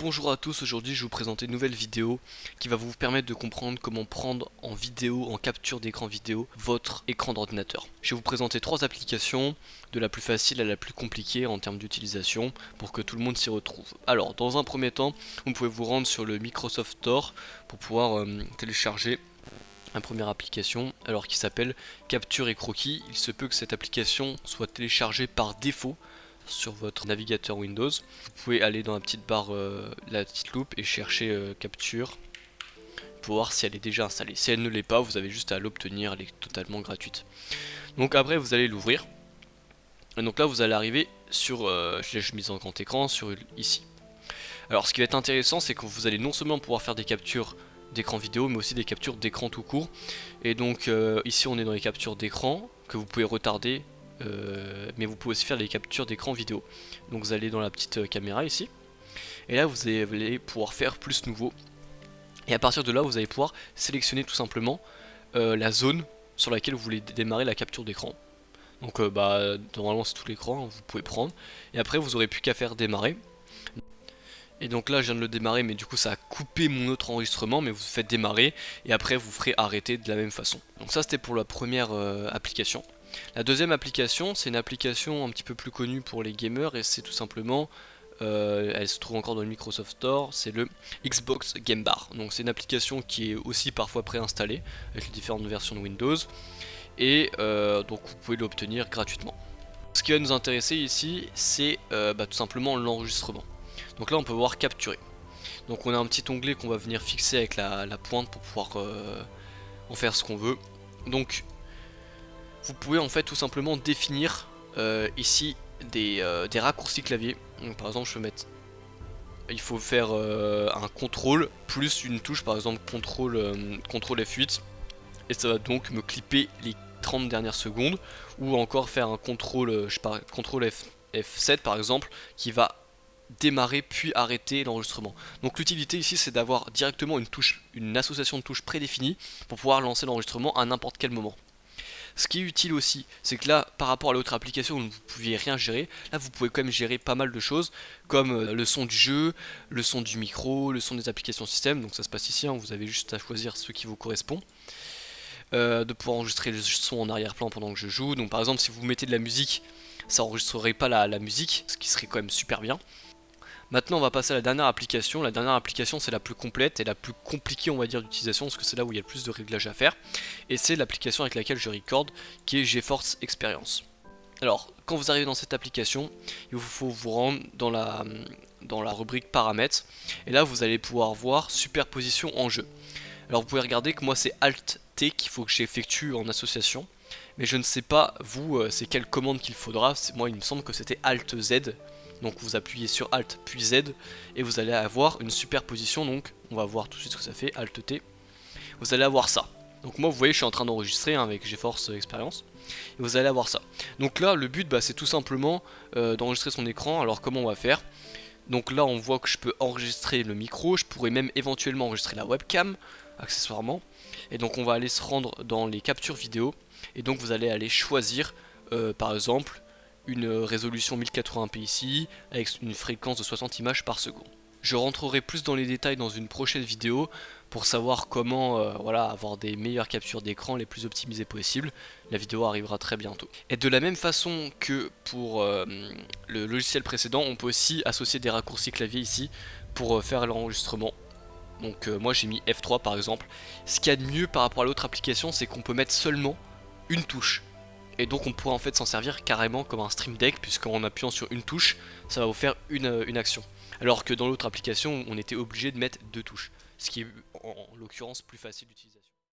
Bonjour à tous, aujourd'hui je vais vous présenter une nouvelle vidéo qui va vous permettre de comprendre comment prendre en vidéo, en capture d'écran vidéo, votre écran d'ordinateur. Je vais vous présenter trois applications, de la plus facile à la plus compliquée en termes d'utilisation, pour que tout le monde s'y retrouve. Alors, dans un premier temps, vous pouvez vous rendre sur le Microsoft Store pour pouvoir télécharger une première application, alors qui s'appelle Capture et Croquis. Il se peut que cette application soit téléchargée par défaut sur votre navigateur Windows. Vous pouvez aller dans la petite barre, la petite loupe et chercher Capture pour voir si elle est déjà installée. Si elle ne l'est pas, vous avez juste à l'obtenir, elle est totalement gratuite. Donc après vous allez l'ouvrir. Et donc là vous allez arriver sur, je l'ai mis en grand écran, sur ici. Alors ce qui va être intéressant, c'est que vous allez non seulement pouvoir faire des captures d'écran vidéo, mais aussi des captures d'écran tout court. Et donc ici on est dans les captures d'écran que vous pouvez retarder, mais vous pouvez aussi faire des captures d'écran vidéo. Donc vous allez dans la petite caméra ici, et là vous allez pouvoir faire plus nouveau. Et à partir de là vous allez pouvoir sélectionner tout simplement la zone sur laquelle vous voulez démarrer la capture d'écran. Donc normalement c'est tout l'écran, hein, vous pouvez prendre. Et après vous aurez plus qu'à faire démarrer. Et donc là je viens de le démarrer, mais du coup ça a coupé mon autre enregistrement, mais vous faites démarrer et après vous ferez arrêter de la même façon. Donc ça c'était pour la première application. La deuxième application, c'est une application un petit peu plus connue pour les gamers, et c'est tout simplement, elle se trouve encore dans le Microsoft Store, c'est le Xbox Game Bar. Donc c'est une application qui est aussi parfois préinstallée avec les différentes versions de Windows, et donc vous pouvez l'obtenir gratuitement. Ce qui va nous intéresser ici, c'est tout simplement l'enregistrement. Donc là on peut voir capturer. Donc on a un petit onglet qu'on va venir fixer avec la pointe pour pouvoir en faire ce qu'on veut. Donc vous pouvez en fait tout simplement définir ici des raccourcis clavier. Donc, par exemple je peux mettre, il faut faire un contrôle plus une touche, par exemple contrôle F8, et ça va donc me clipper les 30 dernières secondes, ou encore faire un contrôle, contrôle F7 par exemple, qui va démarrer puis arrêter l'enregistrement. Donc l'utilité ici c'est d'avoir directement une association de touches prédéfinie pour pouvoir lancer l'enregistrement à n'importe quel moment. Ce qui est utile aussi, c'est que là, par rapport à l'autre application où vous ne pouviez rien gérer, là vous pouvez quand même gérer pas mal de choses, comme le son du jeu, le son du micro, le son des applications système. Donc ça se passe ici, hein, vous avez juste à choisir ce qui vous correspond. De pouvoir enregistrer le son en arrière-plan pendant que je joue. Donc par exemple si vous mettez de la musique, ça enregistrerait pas la musique, ce qui serait quand même super bien. Maintenant on va passer à la dernière application. La dernière application c'est la plus complète et la plus compliquée on va dire d'utilisation, parce que c'est là où il y a le plus de réglages à faire. Et c'est l'application avec laquelle je record, qui est GeForce Experience. Alors quand vous arrivez dans cette application, il vous faut vous rendre dans la rubrique paramètres. Et là vous allez pouvoir voir superposition en jeu. Alors vous pouvez regarder que moi c'est Alt T qu'il faut que j'effectue en association. Mais je ne sais pas vous c'est quelle commande qu'il faudra. Moi il me semble que c'était Alt Z. Donc vous appuyez sur Alt puis Z et vous allez avoir une superposition. Donc on va voir tout de suite ce que ça fait, Alt T. Vous allez avoir ça. Donc moi vous voyez je suis en train d'enregistrer avec GeForce Experience. Et vous allez avoir ça. Donc là le but c'est tout simplement d'enregistrer son écran. Alors comment on va faire? Donc là on voit que je peux enregistrer le micro. Je pourrais même éventuellement enregistrer la webcam accessoirement. Et donc on va aller se rendre dans les captures vidéo. Et donc vous allez aller choisir par exemple une résolution 1080p ici, avec une fréquence de 60 images par seconde. Je rentrerai plus dans les détails dans une prochaine vidéo pour savoir comment avoir des meilleures captures d'écran les plus optimisées possibles. La vidéo arrivera très bientôt. Et de la même façon que pour le logiciel précédent, on peut aussi associer des raccourcis clavier ici pour faire l'enregistrement. Donc moi j'ai mis F3 par exemple. Ce qu'il y a de mieux par rapport à l'autre application, c'est qu'on peut mettre seulement une touche. Et donc on pourrait en fait s'en servir carrément comme un Stream Deck, puisqu'en appuyant sur une touche, ça va vous faire une action. Alors que dans l'autre application, on était obligé de mettre deux touches, ce qui est en l'occurrence plus facile d'utilisation.